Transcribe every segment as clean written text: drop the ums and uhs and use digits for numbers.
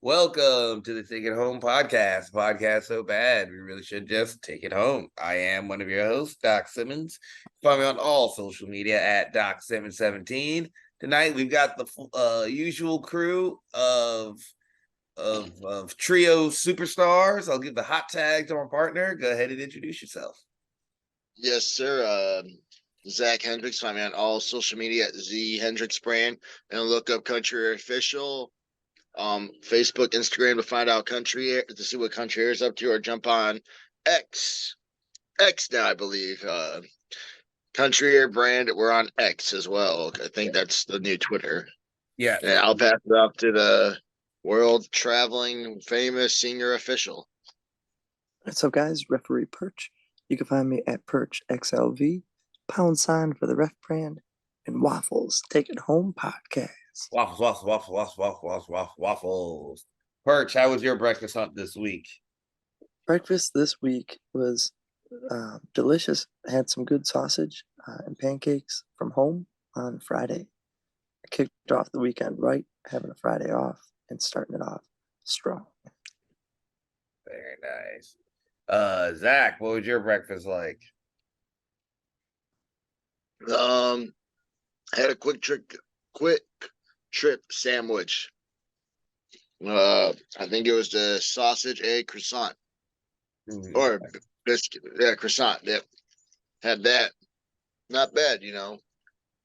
Welcome to the Take It Home podcast. Podcast so bad we really should just take it home. I am one of your hosts, Doc Simmons. Follow me on all social media at Doc717. Tonight we've got the usual crew of trio superstars. I'll give the hot tag to my partner. Go ahead and introduce yourself. Yes, sir. Zach Hendricks. Find me on all social media at Z Hendricks Brand, and look up Country Official. Facebook, Instagram to find out to see what Country Air is up to, or jump on X. X now, I believe. Country Air Brand. We're on X as well. I think that's the new Twitter. Yeah. And I'll pass it off to the world traveling famous senior official. What's up, guys? Referee Perch. You can find me at Perch XLV, # for the ref brand, and Waffles Take It Home podcast. Waffles. Perch, how was your breakfast hunt this week? Breakfast this week was delicious. I had some good sausage and pancakes from home on Friday. I kicked off the weekend right, having a Friday off and starting it off strong. Very nice. Zach, what was your breakfast like? I had a quick trip sandwich. I think it was the sausage, egg, croissant, or biscuit. Yeah, croissant. Yep. Had that. Not bad,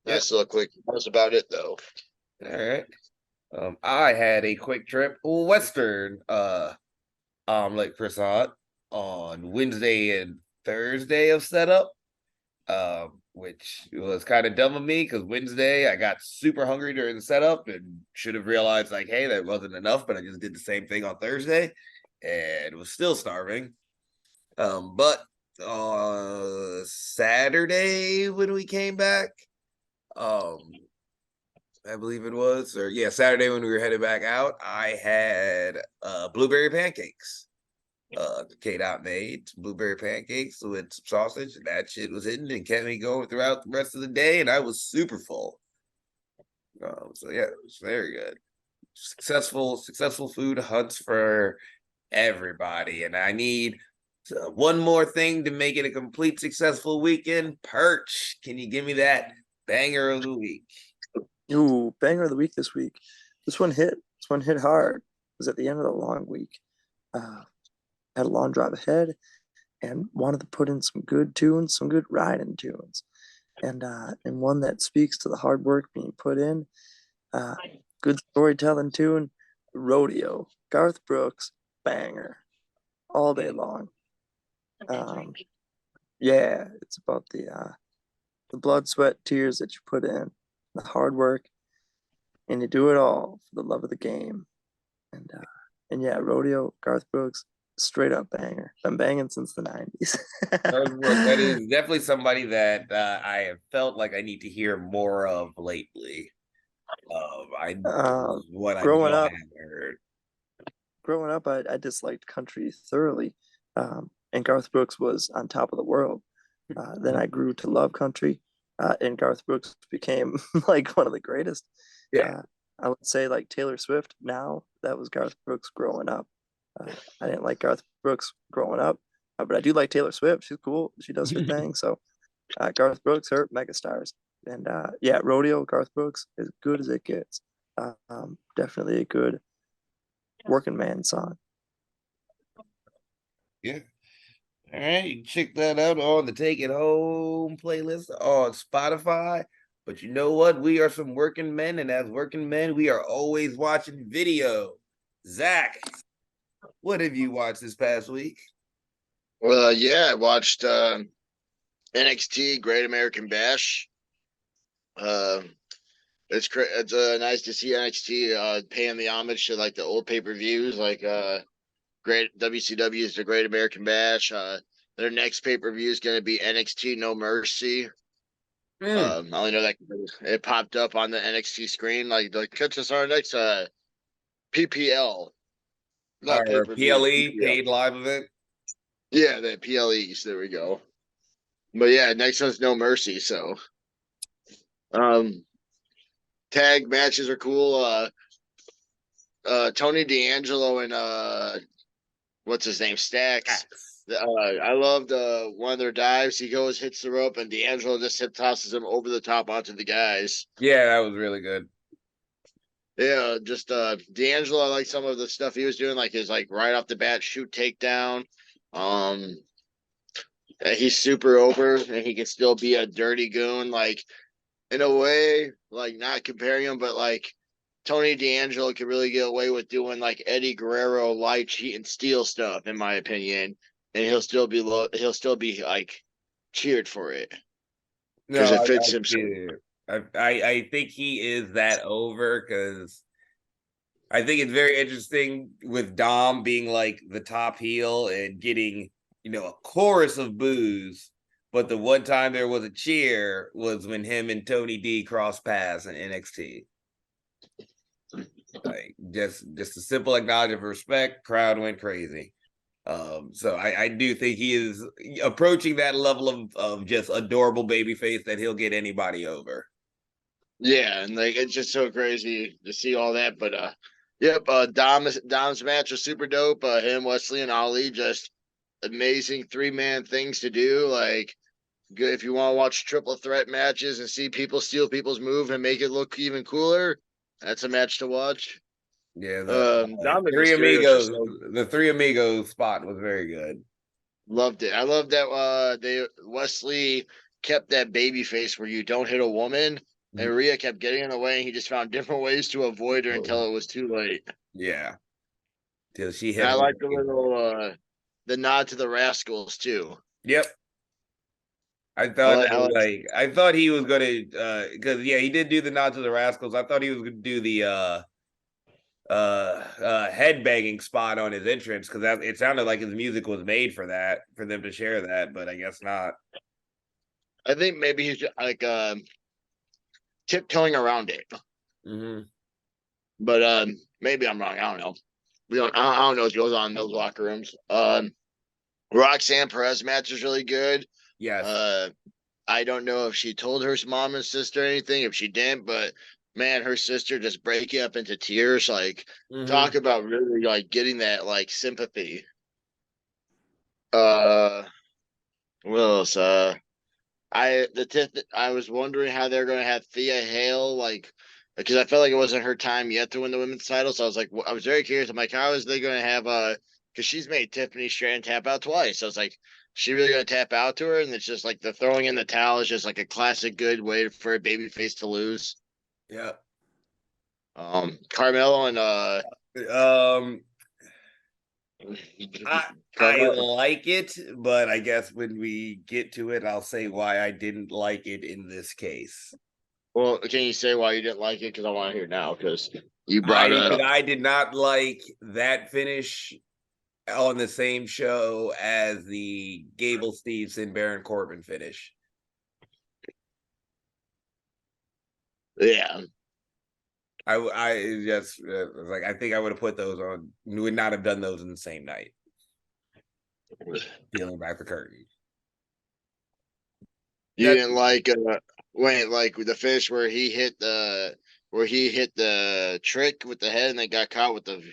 Nice little quick. That's about it, though. All right. I had a quick trip Western omelet croissant on Wednesday and Thursday of setup. Which was kind of dumb of me because Wednesday I got super hungry during the setup and should have realized like, hey, that wasn't enough, but I just did the same thing on Thursday and was still starving. But Saturday when we came back, I believe it was, Saturday when we were headed back out, I had blueberry pancakes. K-Dot made some blueberry pancakes with some sausage, and that shit was hitting and kept me going throughout the rest of the day, and I was super full. So yeah, it was very good. Successful food hunts for everybody, and I need one more thing to make it a complete successful weekend. Perch, can you give me that banger of the week? Ooh, banger of the week this week. This one hit hard. It was at the end of the long week. Had a long drive ahead and wanted to put in some good tunes, some good riding tunes, and one that speaks to the hard work being put in. Good storytelling tune, Rodeo, Garth Brooks, banger, all day long. Yeah, it's about the blood, sweat, tears that you put in, the hard work, and you do it all for the love of the game. And yeah, Rodeo, Garth Brooks, straight up banger. Been banging since the 90s. That is definitely somebody that I have felt like I need to hear more of lately. Growing up, I disliked country thoroughly, and Garth Brooks was on top of the world. Then I grew to love country, and Garth Brooks became like one of the greatest. Yeah. I would say like Taylor Swift now, that was Garth Brooks growing up. I didn't like Garth Brooks growing up, but I do like Taylor Swift. She's cool. She does her thing. So Garth Brooks, her megastars. And yeah, Rodeo, Garth Brooks, as good as it gets. Definitely a good working man song. Yeah. All right, you can check that out on the Take It Home playlist on Spotify. But you know what? We are some working men, and as working men, we are always watching video. Zach, what have you watched this past week? Well, yeah, I watched NXT Great American Bash. It's nice to see NXT paying the homage to like the old pay-per-views, like Great WCW is the Great American Bash. Their next pay-per-view is going to be NXT No Mercy. I only know that it popped up on the NXT screen. Like catch us our next PPL, not pay-per-view. PLE, paid live event. Yeah, the PLEs. There we go. But yeah, next one's No Mercy. So, tag matches are cool. Tony D'Angelo and what's his name, Stacks. Facts. I loved one of their dives. He goes, hits the rope, and D'Angelo just hip tosses him over the top onto the guys. Yeah, that was really good. Yeah, just D'Angelo, I like some of the stuff he was doing, like his like right off the bat shoot takedown. Um he's super over and he can still be a dirty goon, like in a way, like not comparing him, but like Tony D'Angelo could really get away with doing like Eddie Guerrero light cheat and steal stuff, in my opinion, and he'll still be like cheered for it because No, it I fits him. do. I think he is that over because I think it's very interesting with Dom being like the top heel and getting, a chorus of boos. But the one time there was a cheer was when him and Tony D crossed paths in NXT. Like just a simple acknowledgement of respect, crowd went crazy. So I do think he is approaching that level of just adorable babyface that he'll get anybody over. Yeah, and like it's just so crazy to see all that. But yep, Dom's match was super dope. Him, Wesley, and Ali, just amazing 3-man things to do. Like good if you want to watch triple threat matches and see people steal people's move and make it look even cooler. That's a match to watch. Yeah, Dom and Three Mysterio just Amigos, the Three Amigos spot was very good. loved it. I love that Wesley kept that baby face where you don't hit a woman, and Rhea kept getting in the way, and he just found different ways to avoid her until it was too late. Yeah, till she And hit I him. like the little the nod to the Rascals too. Yep. I I thought like, I like I thought he was gonna because he did do the nod to the Rascals. I thought he was gonna do the head banging spot on his entrance because it sounded like his music was made for that, for them to share that, but I guess not. I think maybe he's just, like tiptoeing around it. Mm-hmm. But maybe I'm wrong. I don't know. I don't know what goes on in those locker rooms. Roxanne Perez match is really good. Yes. I don't know if she told her mom and sister anything, if she didn't, but man, her sister just breaking up into tears, like Mm-hmm. talk about really like getting that like sympathy. Uh what else? I was wondering how they're gonna have Thea Hale like because I felt like it wasn't her time yet to win the women's title. So I was like, I was very curious. I'm like, how is they gonna have because she's made Tiffany Stratton tap out twice. So I was like, she really gonna tap out to her? And it's just like the throwing in the towel is just like a classic good way for a baby face to lose. Yeah. Carmelo and Um, I Carmelo. like it, but I guess when we get to it, I'll say why I didn't like it in this case. Well, can you say why you didn't like it? Because I want to hear now. Because you brought it up. I did not like that finish on the same show as the Gable Stevenson Baron Corbin finish. Yeah. I just like I think I would have put those on. Would not have done those in the same night. Peeling back the curtain. You didn't like when like the finish where he hit the trick with the head and they got caught with the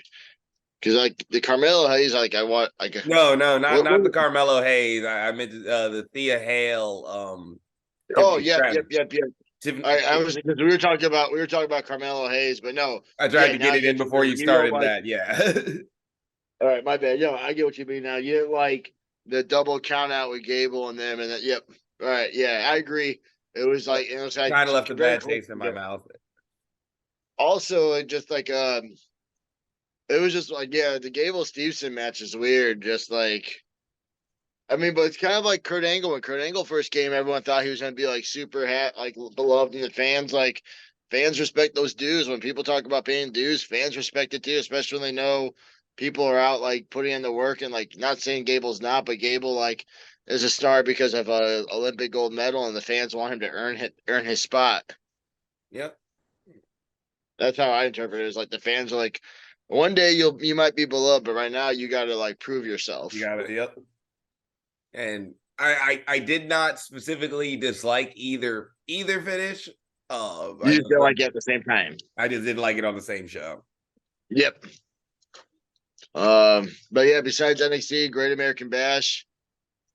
because like the Carmelo Hayes like I want like No, what, not the Carmelo Hayes. I meant the Thea Hale. oh Tiffany yep Stratton. I was because we were talking about Carmelo Hayes but no I tried yeah to now get I it in get before you you don't started like that. Yeah. all right my bad I get what you mean now you didn't like the double count out with Gable and them and that yep all right yeah I agree it was like Kind of left a very bad close taste in my together. mouth. Also just like it was just like, yeah, the Gable Stevenson match is weird. Just like, I mean, but it's kind of like Kurt Angle. When Kurt Angle first came, everyone thought he was going to be like super like beloved, and the fans fans respect those dues. When people talk about paying dues, fans respect it too, especially when they know people are out like putting in the work and like not saying Gable's not, but Gable like is a star because of a Olympic gold medal, and the fans want him to earn his spot. Yep. That's how I interpret it. Is like the fans are like, one day you might be beloved, but right now you got to like prove yourself. You got it. Yep. And I did not specifically dislike either finish. You just feel like it at the same time. I just didn't like it on the same show. Yep. But yeah, besides NXT, Great American Bash,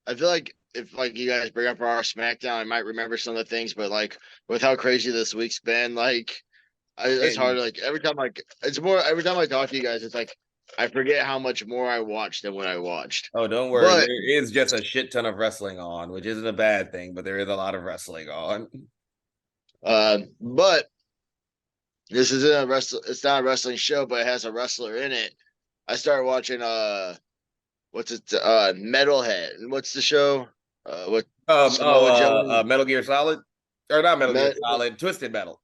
I feel like if like you guys bring up our SmackDown, I might remember some of the things, but like with how crazy this week's been, like it's hard. And Like every time, like it's more every time I talk to you guys, it's like I forget how much more I watched than when I watched. oh, don't worry, But there is just a shit ton of wrestling on, which isn't a bad thing, but there is a lot of wrestling on. but this isn't a wrestle. It's not a wrestling show, but it has a wrestler in it. I started watching what's it Metalhead. What's the show? What Samoa Joe Metal Gear Solid, or not Metal Gear Met Solid, Twisted Metal.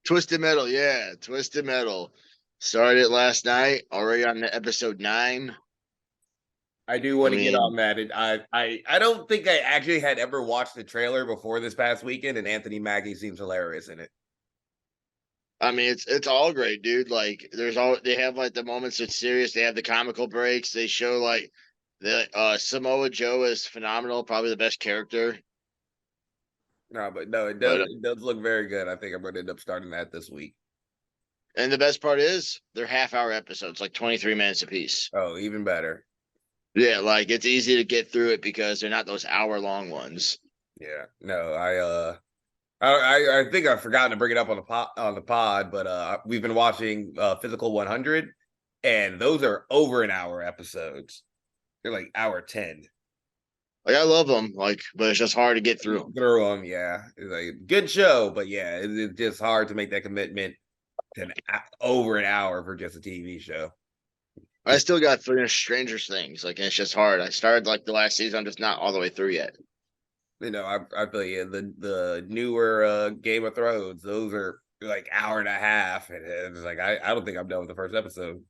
Twisted Metal, yeah, Twisted Metal. Started it last night, already on the episode 9. I do I want to get mean, on that. I don't think I actually had ever watched the trailer before this past weekend, and Anthony Mackie seems hilarious in it. it's all great, dude. Like there's all they have like the moments that's serious, they have the comical breaks, they show like the Samoa Joe is phenomenal, probably the best character. No, but no, But it does look very good. I think I'm going to end up starting that this week. and the best part is they're half-hour episodes, like 23 minutes apiece. Oh, even better. Yeah, like it's easy to get through it because they're not those hour-long ones. Yeah. No, I think I've forgotten to bring it up on the pod, but we've been watching Physical 100, and those are over an hour episodes. They're like hour 10 Like I love them, like, but it's just hard to get through them. through them. Yeah, it's like a good show, but yeah, it's just hard to make that commitment to over an hour for just a TV show. I still got finished Stranger Things, like, and it's just hard. I started like the last season, I'm just not all the way through yet. You know, I feel yeah, the newer Game of Thrones, those are like hour and a half, and it's like I don't think I'm done with the first episode.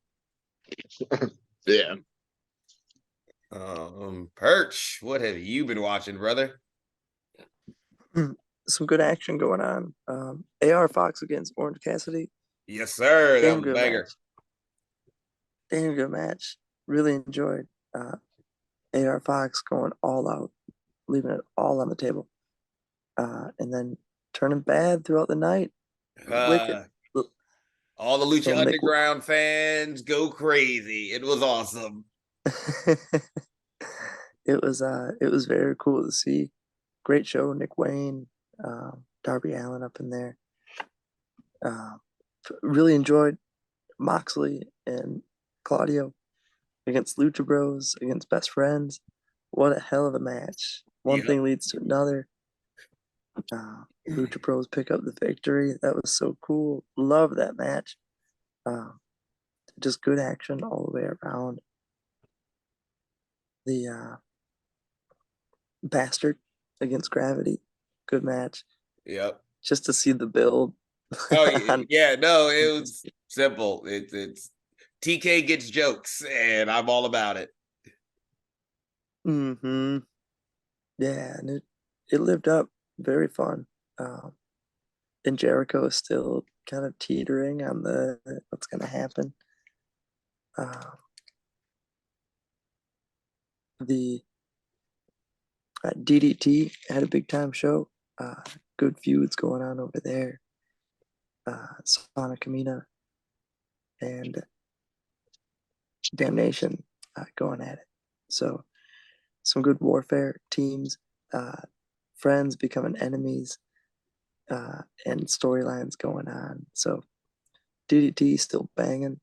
Yeah. Perch, what have you been watching, brother? Some good action going on. AR Fox against Orange Cassidy. Yes, sir. That Damn was a good banger. match. Damn good match. Really enjoyed AR Fox going all out, leaving it all on the table, and then turning bad throughout the night. Wicked. All the Lucha And Nick, Underground fans go crazy. It was awesome. it was very cool to see. Great show. Nick Wayne, Darby Allen up in there. Really enjoyed Moxley and Claudio against Lucha Bros, against Best Friends. What a hell of a match. One Yep. thing leads to another. Lucha Bros pick up the victory. That was so cool. Love that match. Just good action all the way around. The Bastard against Gravity. Good match. Yep. Just to see the build. Oh yeah, no, it was simple. It's TK gets jokes, and I'm all about it. Mm-hmm. Yeah, and it lived up. Very fun. And Jericho is still kind of teetering on the what's going to happen. The DDT had a big time show. Good feuds going on over there. Sonic Amina and Damnation going at it. So some good warfare teams, friends becoming enemies, and storylines going on. So DDT still banging.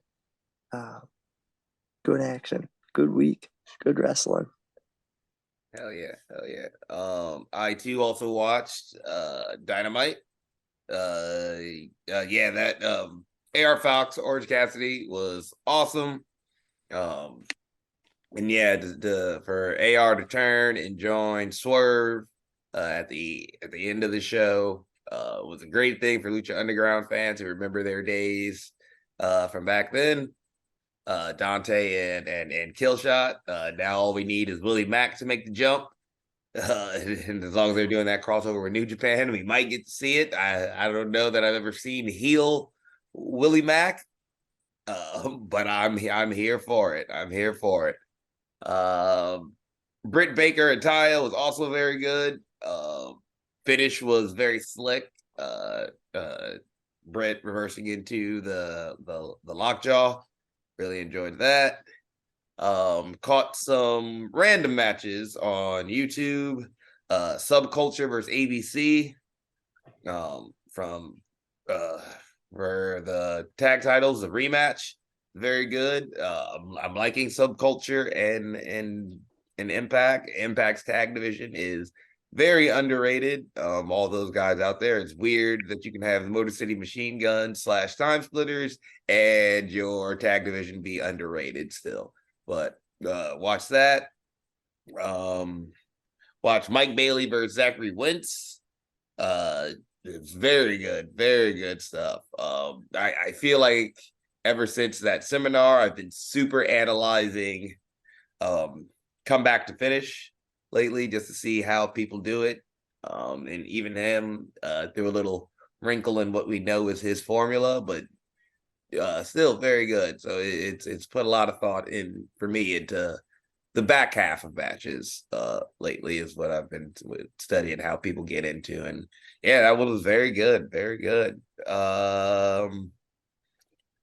Good action, good week, good wrestling. Hell yeah, hell yeah. I too also watched Dynamite. Yeah, that AR Fox Orange Cassidy was awesome. And yeah, for AR to turn and join Swerve at the end of the show was a great thing for Lucha Underground fans who remember their days from back then. Dante and Killshot. Now all we need is Willie Mack to make the jump. And as long as they're doing that crossover with New Japan, we might get to see it. I don't know that I've ever seen heel Willie Mack, but I'm here for it. I'm here for it. Britt Baker and Taya was also very good. Finish was very slick. Brett reversing into the lockjaw. Really enjoyed that. Caught some random matches on YouTube. Subculture versus ABC. From for the tag titles, the rematch. Very good. I'm liking Subculture and Impact. Impact's tag division is very underrated. All those guys out there. It's weird that you can have the Motor City Machine Gun / Time Splitters and your tag division be underrated still. But watch that. Watch Mike Bailey versus Zachary Wentz. It's very good stuff. I feel like ever since that seminar, I've been super analyzing come back to finish lately just to see how people do it. And even him threw a little wrinkle in what we know is his formula, but still very good. So it's put a lot of thought in for me into the back half of matches lately is what I've been studying how people get into. And yeah, that one was very good. Very good.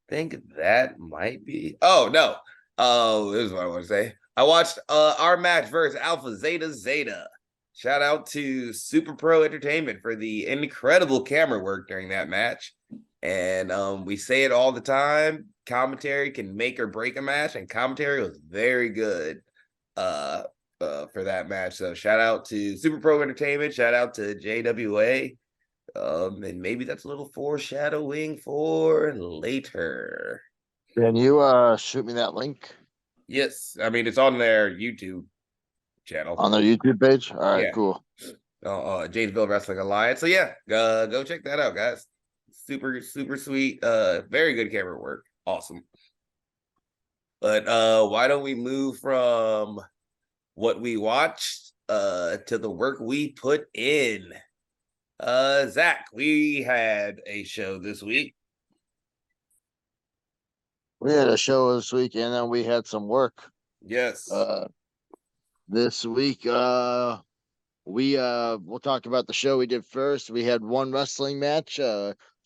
Think that might be. Oh no. Oh, this is what I want to say. I watched our match versus Alpha Zeta Zeta. Shout out to Super Pro Entertainment for the incredible camera work during that match. And we say it all the time. Commentary can make or break a match, and commentary was very good for that match. So shout out to Super Pro Entertainment. Shout out to JWA. And maybe that's a little foreshadowing for later. Can you shoot me that link Yes, I mean it's on their YouTube channel. on their YouTube page? All right, Yeah. cool. Janesville Wrestling Alliance. So yeah, go check that out, guys. Super sweet. Very good camera work. Awesome. But why don't we move from what we watched to the work we put in? Zach, we had a show this week. We had a show this week, and then we had some work. Yes. This week, we'll talk about the show we did first. We had one wrestling match,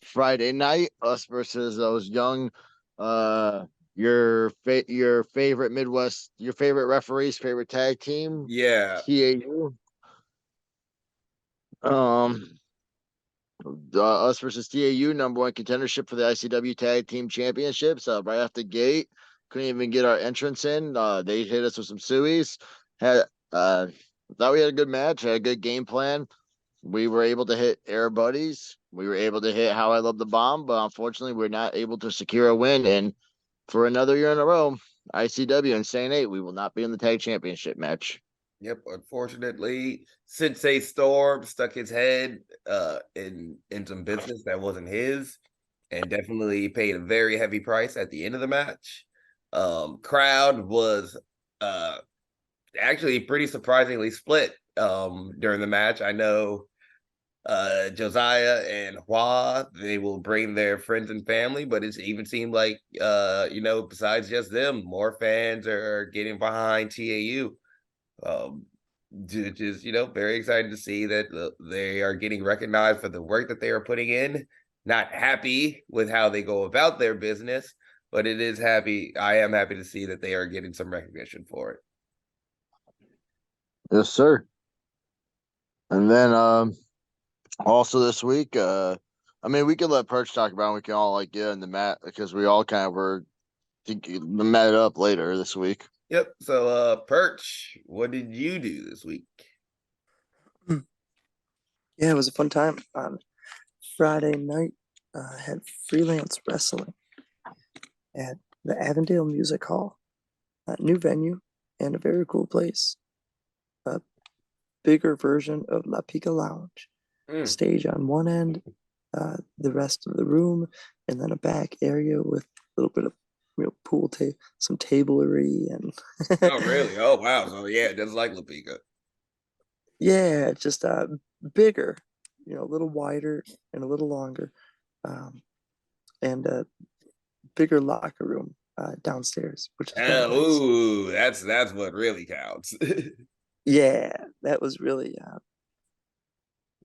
Friday night, us versus those young, your favorite Midwest, your favorite referee's favorite tag team, Yeah. TAU. Us versus TAU, number one contendership for the ICW Tag Team Championships. Right off the gate, couldn't even get our entrance in. They hit us with some suies. Had thought we had a good match, had a good game plan. We were able to hit Air Buddies. We were able to hit How I Love the Bomb, but unfortunately, we're not able to secure a win. And for another year in a row, ICW and Saint 8, we will not be in the tag championship match. Yep. Unfortunately, Sensei Storm stuck his head in some business that wasn't his, and definitely paid a very heavy price at the end of the match. Crowd was actually pretty surprisingly split during the match. I know Josiah and Hua, they will bring their friends and family, but it even seemed like besides just them, more fans are getting behind TAU. Which is very excited to see that they are getting recognized for the work that they are putting in. Not happy with how they go about their business, but I am happy to see that they are getting some recognition for it. Yes, sir. And then also this week, we could let Perch talk about it. We can all get in the mat because we all kind of were met up later this week. Yep. So Perch, what did you do this week? Yeah, it was a fun time on Friday night. Had freelance wrestling at the Avondale Music Hall, a new venue and a very cool place. A bigger version of La Pica Lounge. Stage on one end, the rest of the room, and then a back area with a little bit of pool some tablery and Oh really? Oh wow. So yeah, just like La Pica. Yeah, just bigger, a little wider and a little longer, and a bigger locker room downstairs, which is very nice. Ooh, that's what really counts. Yeah, that was really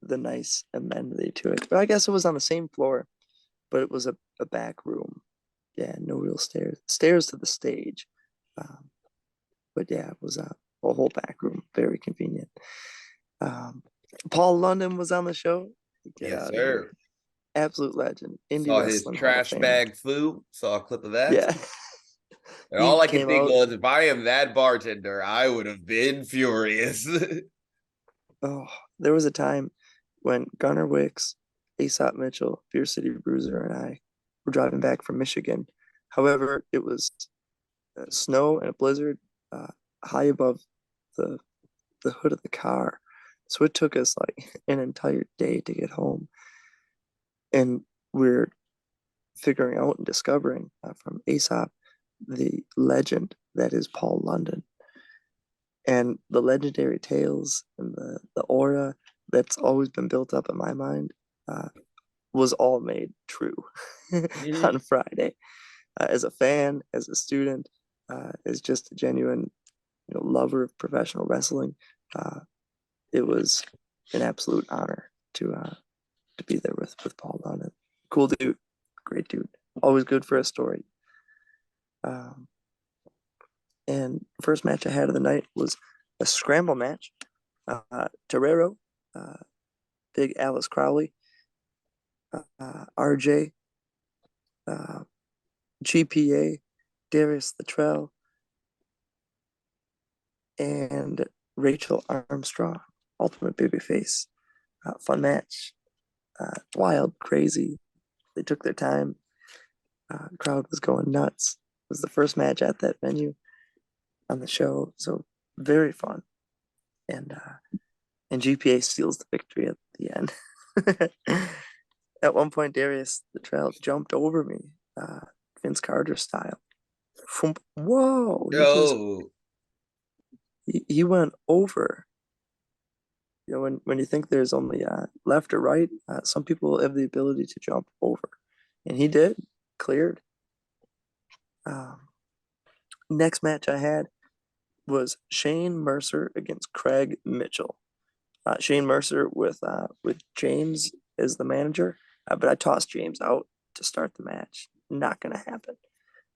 the nice amenity to it. But I guess it was on the same floor but it was a back room. Yeah, no real stairs to the stage. But yeah, it was a whole back room, very convenient. Um, Paul London was on the show. Get Yes, out of here. sir. Absolute legend. Indie Saw his Wrestling Hall of trash Famer. bag foo. Saw a clip of that. Yeah. And He all I could came think out. was, if I am that bartender, I would have been furious. Oh, there was a time when Gunnar Wicks, Aesop Mitchell, Beer City Bruiser, and I were driving back from Michigan. However, it was snow and a blizzard uh, high above the the hood of the car. So it took us like an entire day to get home. And we're figuring out and discovering from Aesop the legend that is Paul London and the legendary tales and the aura that's always been built up in my mind was all made true on Friday. As a fan, as a student, as just a genuine lover of professional wrestling, it was an absolute honor to be there with Paul London. Cool dude, great dude, always good for a story. Um, and first match I had of the night was a scramble match. Torero, uh, Big Alice Crowley, RJ, GPA, Darius Luttrell, and Rachel Armstrong, Ultimate Babyface. Fun match, wild, crazy. They took their time. Crowd was going nuts. It was the first match at that venue on the show, so very fun. And GPA steals the victory at the end. At one point, Darius Luttrell jumped over me, Vince Carter style. Whoa! Yo. He went over. When you think there's only left or right, some people have the ability to jump over, and he did, cleared. Next match I had was Shane Mercer against Craig Mitchell. Shane Mercer with James as the manager, but I tossed James out to start the match. Not gonna happen.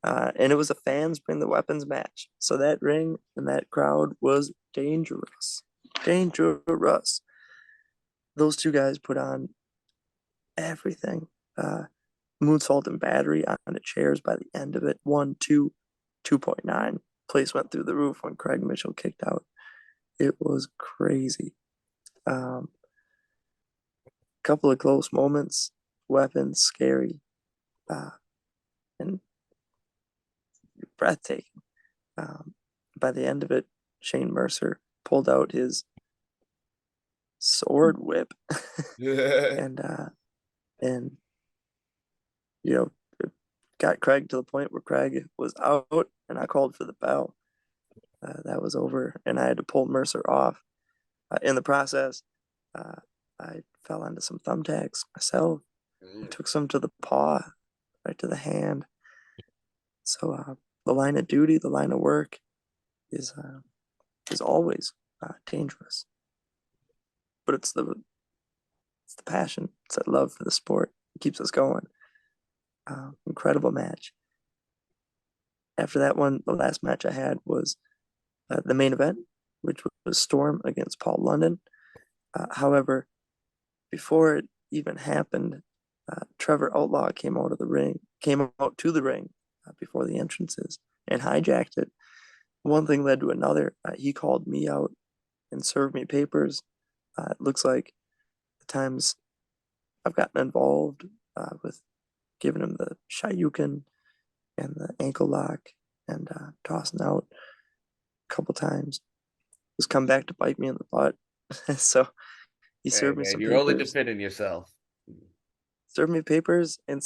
And it was a fans bring the weapons match, so that ring and that crowd was dangerous, dangerous. Those two guys put on everything. Moonsault and battery on the chairs by the end of it. 1, 2, 2.9. Place went through the roof when Craig Mitchell kicked out. It was crazy. Couple of close moments, weapons, scary, and breathtaking. By the end of it, Shane Mercer pulled out his sword whip and it got Craig to the point where Craig was out, and I called for the bell. That was over, and I had to pull Mercer off. In the process, I fell onto some thumbtacks myself. Took some to the paw, right to the hand. So the line of duty, the line of work, is always dangerous. But it's the passion, it's that love for the sport. It keeps us going. Incredible match. After that one, the last match I had was the main event, which was Storm against Paul London. However, before it even happened, Trevor Outlaw came out to the ring before the entrances and hijacked it. One thing led to another. He called me out and served me papers. It looks like the times I've gotten involved with giving him the Shoryuken and the ankle lock and tossing out a couple times was come back to bite me in the butt. So he served me some you're only papers. defending yourself. Served me papers and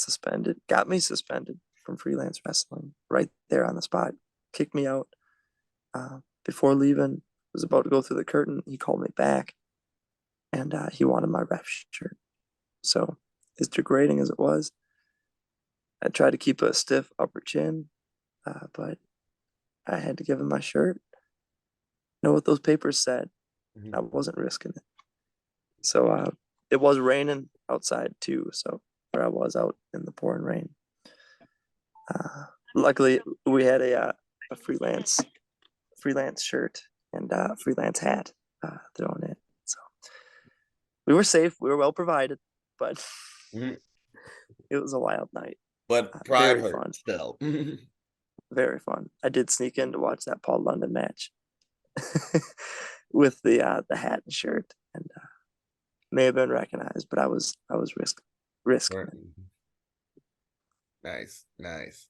got me suspended from freelance wrestling right there on the spot. Kicked me out. Before leaving, was about to go through the curtain. He called me back, and he wanted my ref shirt. So, as degrading as it was, I tried to keep a stiff upper chin, but I had to give him my shirt. Know what those papers said? I wasn't risking it. So it was raining outside too. So where I was out in the pouring rain. Luckily, we had a freelance shirt and freelance hat thrown in, so we were safe. We were well provided, but Mhm. it was a wild night. But pride Very hurt fun. still. Very fun. I did sneak in to watch that Paul London match with the hat and shirt, and may have been recognized, but I was risking it. Nice, nice.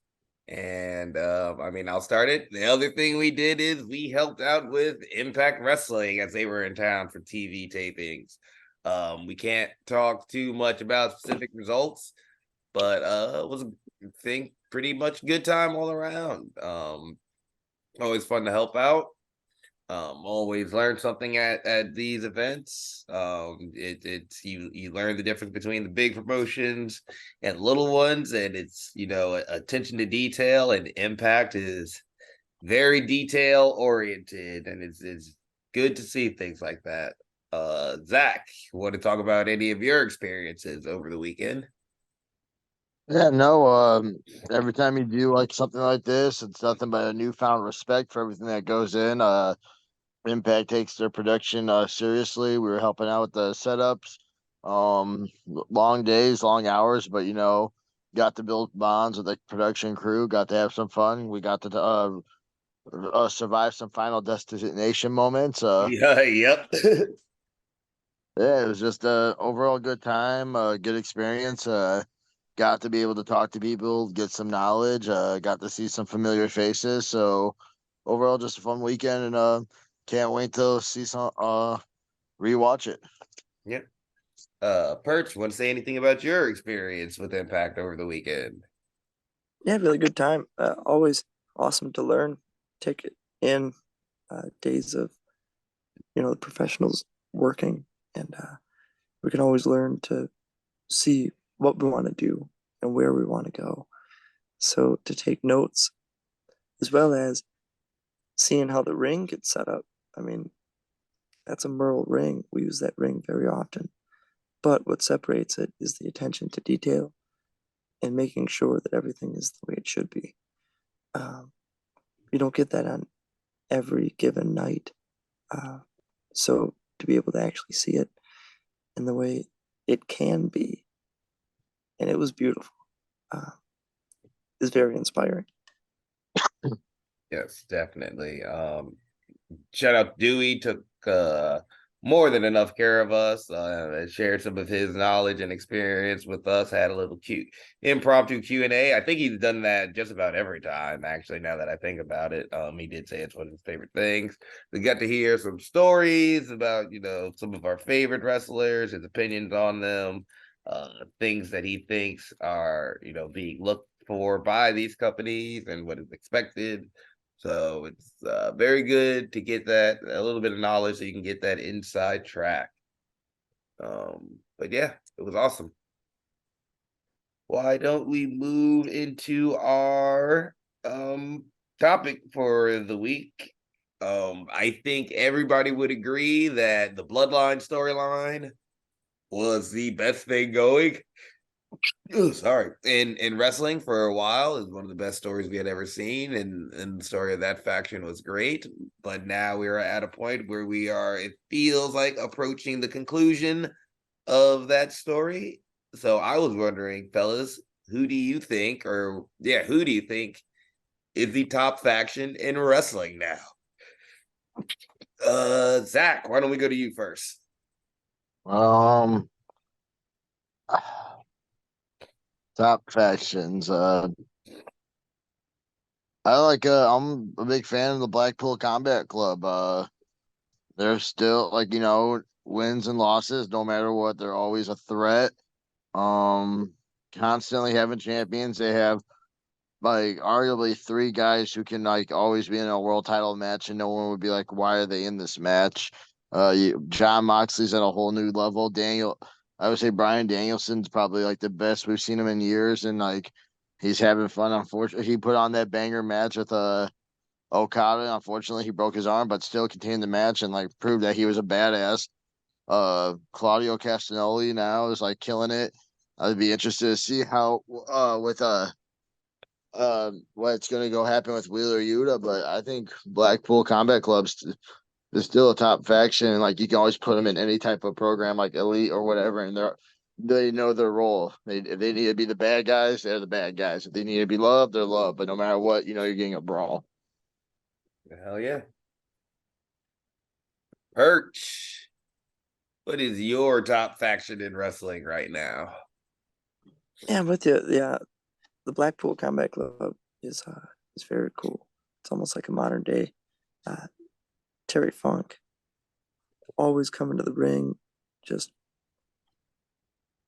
And I mean, I'll start it. The other thing we did is we helped out with Impact Wrestling as they were in town for TV tapings. We can't talk too much about specific results, but it was, I think, pretty much good time all around. Always fun to help out. Always learn something at these events. It's you learn the difference between the big promotions and little ones, and it's attention to detail, and Impact is very detail oriented, and it's good to see things like that. Zach, want to talk about any of your experiences over the weekend? Yeah, no, every time you do like something like this, it's nothing but a newfound respect for everything that goes in. Impact takes their production seriously. We were helping out with the setups. Long days, long hours, but got to build bonds with the production crew, got to have some fun. We got to survive some final destination moments. Yeah, yep. Yeah, it was just a overall good time, good experience. Got to be able to talk to people, get some knowledge, got to see some familiar faces. So overall just a fun weekend, and can't wait to see some rewatch it. Yep. Perch, want to say anything about your experience with Impact over the weekend? Yeah, really good time. Always awesome to learn, take it in. Days of the professionals working, and we can always learn to see what we want to do and where we want to go. So to take notes, as well as seeing how the ring gets set up. I mean, that's a Merle ring. We use that ring very often. But what separates it is the attention to detail and making sure that everything is the way it should be. You don't get that on every given night. So to be able to actually see it in the way it can be, and it was beautiful, is very inspiring. Yes, definitely. Shout out Dewey, took more than enough care of us, shared some of his knowledge and experience with us, had a little cute impromptu Q&A. I think he's done that just about every time, actually, now that I think about it. He did say it's one of his favorite things. We got to hear some stories about some of our favorite wrestlers, his opinions on them, things that he thinks are being looked for by these companies and what is expected. So it's very good to get that a little bit of knowledge so you can get that inside track. But yeah, it was awesome. Why don't we move into our topic for the week? I think everybody would agree that the Bloodline storyline was the best thing going. Oh, sorry. In wrestling for a while is one of the best stories we had ever seen, and the story of that faction was great. But now we are at a point where it feels like approaching the conclusion of that story. So I was wondering, fellas, who do you think is the top faction in wrestling now? Zach, why don't we go to you first? Um, Top factions. I'm a big fan of the Blackpool Combat Club. They're still wins and losses, no matter what, they're always a threat. Um, Constantly having champions. They have arguably three guys who can always be in a world title match, and no one would be like, why are they in this match? John Moxley's at a whole new level. I would say Brian Danielson's probably the best we've seen him in years, and he's having fun. Unfortunately, he put on that banger match with Okada. Unfortunately, he broke his arm, but still continued the match and proved that he was a badass. Claudio Castagnoli now is killing it. I'd be interested to see how with what's gonna go happen with Wheeler Yuta, but I think Blackpool Combat Club's is still a top faction. Like you can always put them in any type of program, like Elite or whatever, and they know their role. If they need to be the bad guys, they're the bad guys. If they need to be loved, they're loved. But no matter what, you're getting a brawl. Hell yeah. Perch. What is your top faction in wrestling right now? Yeah, I'm with you. Yeah, the Blackpool Combat Club is very cool. It's almost like a modern day Terry Funk. Always coming to the ring, just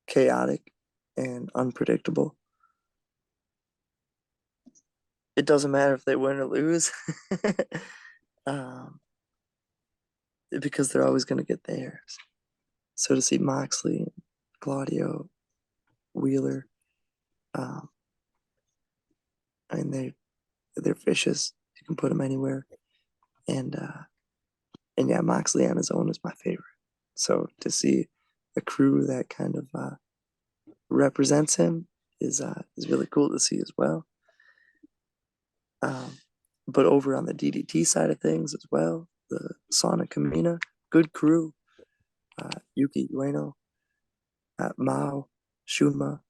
chaotic and unpredictable. It doesn't matter if they win or lose, um, because they're always going to get theirs. So to see Moxley, Claudio, Wheeler, I mean they're vicious. You can put them anywhere, and yeah, Moxley on his own is my favorite. So to see a crew that kind of represents him is really cool to see as well. But over on the DDT side of things as well, the Sauna Kamina, good crew. Yuki Ueno, Mao, Shunma,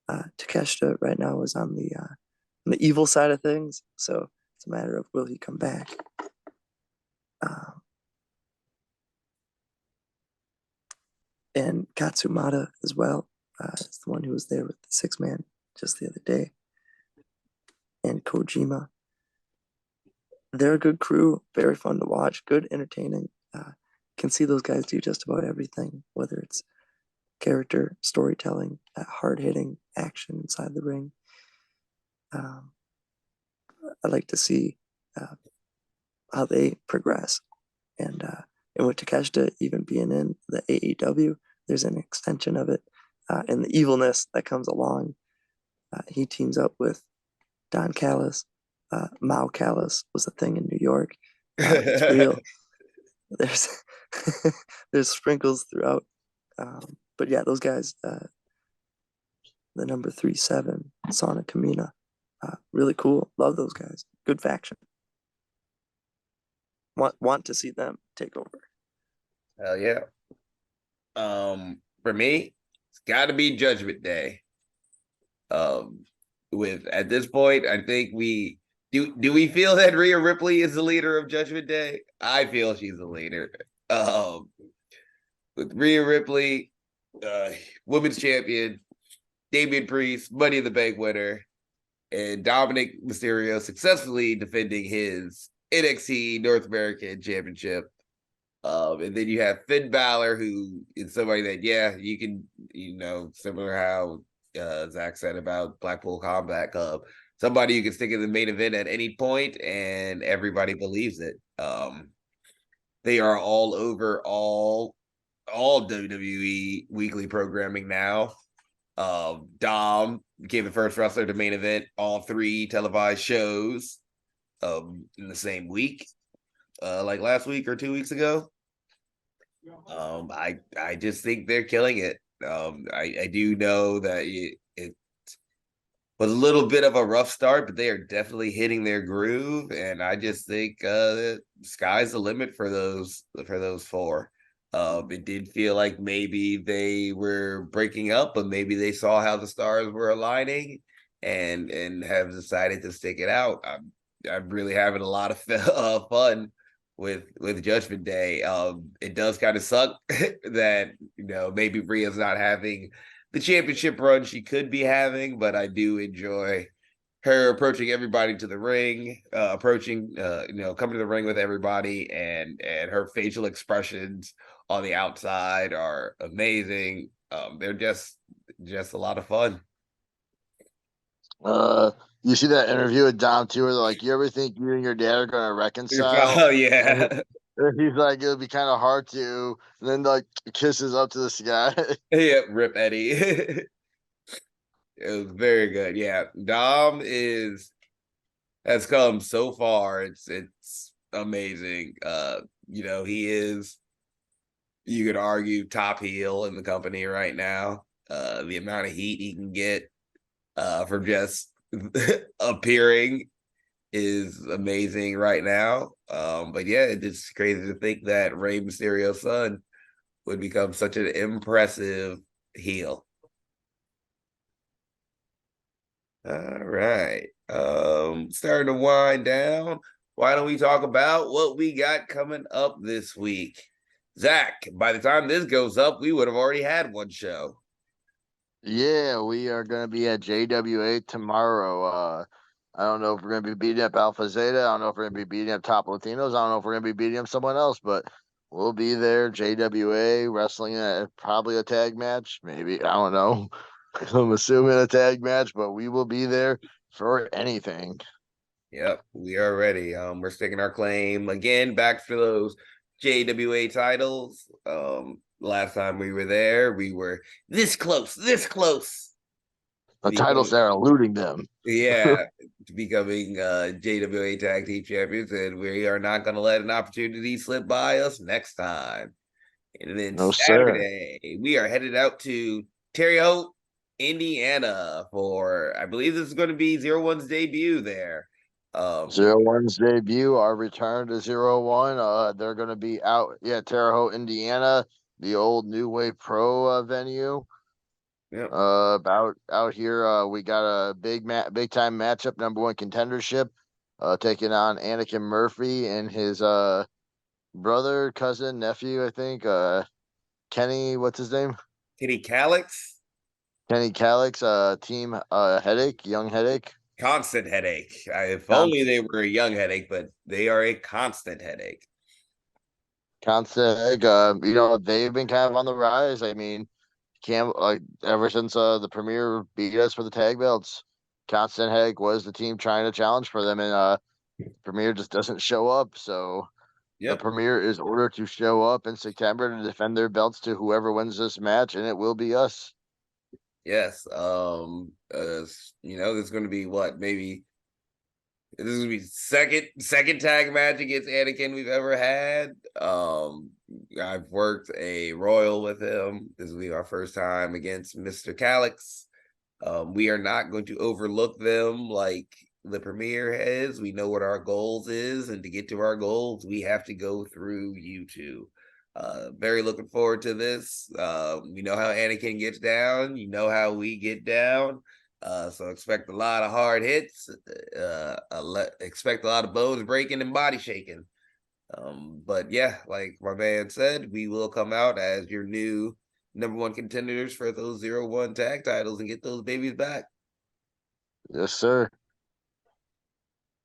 Takeshita right now is on the evil side of things. So it's a matter of will he come back. And Katsumata as well is the one who was there with the 6-man just the other day. And Kojima. They're a good crew, very fun to watch, good, entertaining. Can see those guys do just about everything, whether it's character, storytelling, hard-hitting action inside the ring. I like to see how they progress. And with Takeshita even being in the AEW, there's an extension of it. And the evilness that comes along. He teams up with Don Callis. Mao Callis was a thing in New York. It's real. There's there's sprinkles throughout. But yeah, those guys, the number 37, Sauna Kamina, really cool. Love those guys. Good faction. Want to see them take over. Hell yeah. For me, it's gotta be Judgment Day. With at this point, I think we do we feel that Rhea Ripley is the leader of Judgment Day? I feel she's the leader. With Rhea Ripley, women's champion, Damian Priest, Money in the Bank winner, and Dominic Mysterio successfully defending his NXT North American Championship. And then you have Finn Balor, who is somebody that, yeah, you can, similar how Zach said about Blackpool Combat Club, somebody you can stick in the main event at any point and everybody believes it. They are all over all WWE weekly programming now. Dom became the first wrestler to main event all 3 televised shows in the same week, like last week or 2 weeks ago. I just think they're killing it. I do know that it was a little bit of a rough start, but they are definitely hitting their groove, and I just think sky's the limit for those 4. It did feel like maybe they were breaking up, but maybe they saw how the stars were aligning and have decided to stick it out. I'm really having a lot of fun with Judgment Day. It does kind of suck that maybe Rhea's not having the championship run she could be having, but I do enjoy her approaching everybody to the ring, coming to the ring with everybody, and her facial expressions on the outside are amazing. They're just a lot of fun. You see that interview with Dom too, where they're like, "You ever think you and your dad are gonna reconcile?" Oh yeah. And he's like, "It'll be kind of hard to." And then like kisses up to the sky. Yeah, Rip Eddie. It was very good. Yeah, Dom has come so far. It's amazing. He is, you could argue, top heel in the company right now. The amount of heat he can get from just appearing is amazing right now. But yeah, it's just crazy to think that Rey Mysterio's son would become such an impressive heel. All right. Starting to wind down. Why don't we talk about what we got coming up this week? Zach, by the time this goes up, we would have already had one show. Yeah, we are going to be at JWA tomorrow. I don't know if we're going to be beating up Alpha Zeta. I don't know if we're going to be beating up Top Latinos. I don't know if we're going to be beating up someone else, but we'll be there. JWA wrestling at probably a tag match. Maybe. I don't know. I'm assuming a tag match, but we will be there for anything. Yep, we are ready. We're sticking our claim again back for those JWA titles. Last time we were there, we were this close. The titles that are eluding them. Yeah, to becoming JWA Tag Team Champions, and we are not going to let an opportunity slip by us next time. And then No, Saturday, we are headed out to Terre Haute, Indiana for, I believe this is going to be 01's debut there. 01's debut, our return to 01. They're going to be out, Terre Haute, Indiana, the old New Wave Pro venue. Yep. About out here, we got a big time matchup, #1 contendership, taking on Anakin Murphy and his brother, cousin, nephew, I think. Kenny, what's his name? Kenny Calix. Kenny Calix, team Headache, Young Headache. Constant headache. If only they were a young headache, but they are a constant headache. Constant headache. They've been kind of on the rise. I mean, ever since the Premier beat us for the tag belts, Constant Headache was the team trying to challenge for them, and Premier just doesn't show up. So the Premier is ordered to show up in September to defend their belts to whoever wins this match, and it will be us. Yes. There's going to be maybe this is going to be second tag match against Anakin we've ever had. I've worked a Royal with him. This will be our first time against Mr. Calix. We are not going to overlook them like the Premier has. We know what our goals is, and to get to our goals, we have to go through you two. Very looking forward to this. You know how Anakin gets down. You know how we get down. So expect a lot of hard hits. Expect a lot of bones breaking and body shaking. But yeah, like my man said, we will come out as your new #1 contenders for those 01 tag titles and get those babies back. Yes, sir.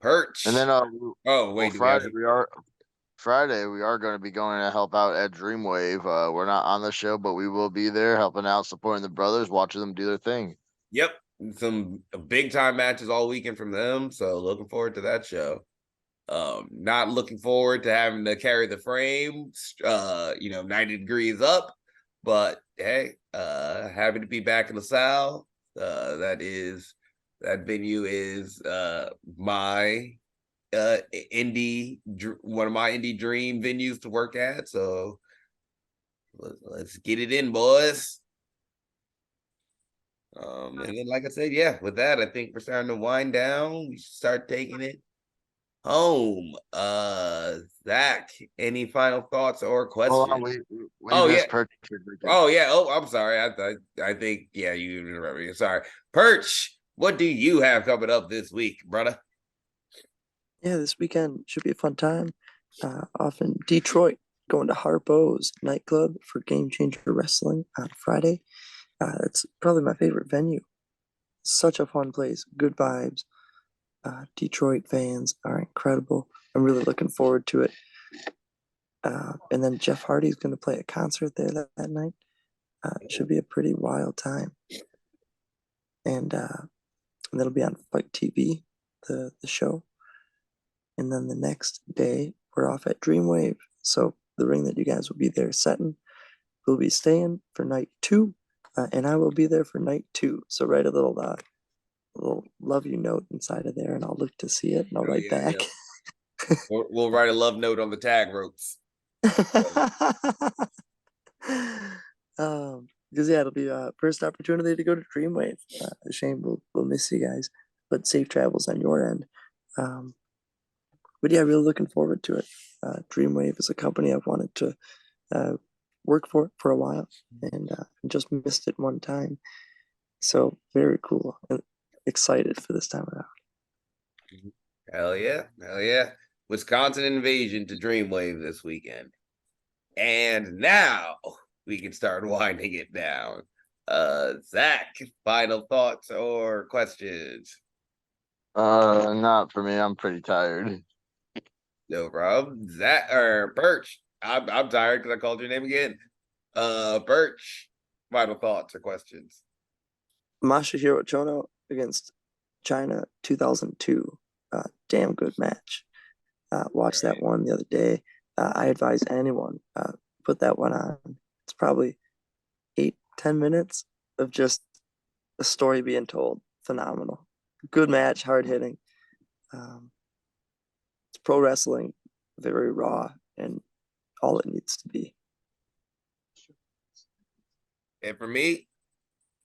Perch. And then Friday, we are going to be going to help out at Dreamwave. We're not on the show, but we will be there helping out, supporting the brothers, watching them do their thing. Yep. Some big time matches all weekend from them. So looking forward to that show. Not looking forward to having to carry the frame, 90 degrees up. But hey, happy to be back in LaSalle. That venue is my one of my indie dream venues to work at. So let's get it in, boys. And then, like I said, yeah, with that, I think we're starting to wind down. We should start taking it home. Zach, any final thoughts or questions? Hold on, we missed Perch. Oh yeah. Oh, I'm sorry. I think you interrupted me. Sorry. Perch, what do you have coming up this week, brother? Yeah, this weekend should be a fun time. Off in Detroit, going to Harpo's nightclub for Game Changer Wrestling on Friday. It's probably my favorite venue. Such a fun place, good vibes. Detroit fans are incredible. I'm really looking forward to it. And then Jeff Hardy's going to play a concert there that night. It should be a pretty wild time. And that'll be on Fight TV, the show. And then the next day, we're off at Dreamwave. So the ring that you guys will be there setting, we'll be staying for night 2. And I will be there for night 2. So write a little love you note inside of there, and I'll look to see it, and I'll write back. Yeah. We'll write a love note on the tag ropes. because yeah, it'll be first opportunity to go to Dreamwave. Shane, we'll miss you guys, but safe travels on your end. But yeah, really looking forward to it. Dreamwave is a company I've wanted to work for a while, and just missed it one time. So very cool and excited for this time around. Hell yeah. Hell yeah. Wisconsin invasion to Dreamwave this weekend. And now we can start winding it down. Zach, final thoughts or questions? Not for me. I'm pretty tired. No problem. Zach or Perch. I'm tired because I called your name again. Perch, final thoughts or questions? Masahiro Chono against China 2002. Damn good match. Watched that one the other day. I advise anyone put that one on. It's probably 8-10 minutes of just a story being told. Phenomenal. Good match, hard hitting. It's pro wrestling, very raw and all it needs to be. And for me,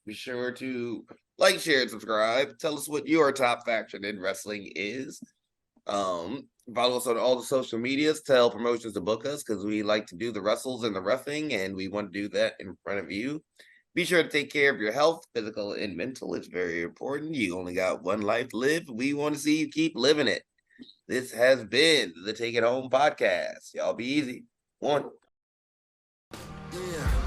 be sure to like, share, and subscribe. Tell us what your top faction in wrestling is. Follow us on all the social medias. Tell promotions to book us because we like to do the wrestles and the roughing, and we want to do that in front of you. Be sure to take care of your health, physical and mental. It's very important. You only got one life to live. We want to see you keep living it. This has been the Take It Home podcast. Y'all be easy. One. Yeah.